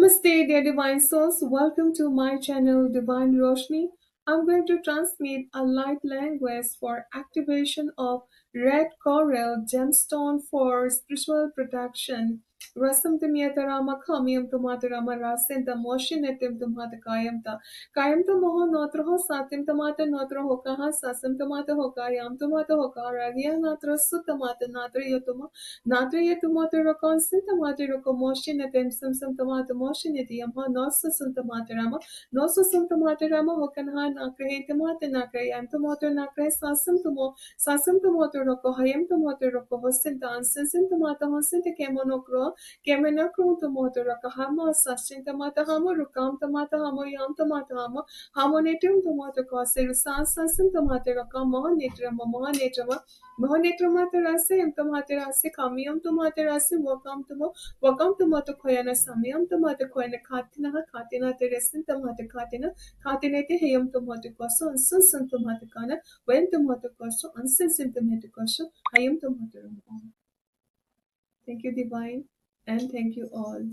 Namaste, dear divine souls. Welcome to my channel, Divine Roshni. I'm going to transmit a light language for activation of red coral gemstone for spiritual protection. Rasam Timyata Rama Kamiam Tumata Rama Rasin the Motion etim Tumata Kayamta. Kayamta Moho Notroho Satim Tamata Notro Hokaha Sasam Tamata Hokayam Tumata Hokara Ria Natra Sutamata Natra Yotuma. Natriya tomato rokon sintomato roko motion at them some tomato motion at the yamha nosa sintomato rama nosa sintomato rama hokanha nakre tomato nakre and tomato nakre sasum tomato roko hayam tomato roko hosinta ansin tomato hosinta kemonokro tomato roko hama sasin tomato hamo rukam tomato hamo yam tomato hamo hamonetum tomato koseru sasin tomato roko mohanetrama Mohanetromaterase and tomaterase kamium tomaterase wakam tomato koyana samium tomato koyana katina teresin tomato katinete heum tomato koso and sunsun tomato kana when tomato koso and sunsun tomato koso hayum tomato. Thank you, divine, and thank you all.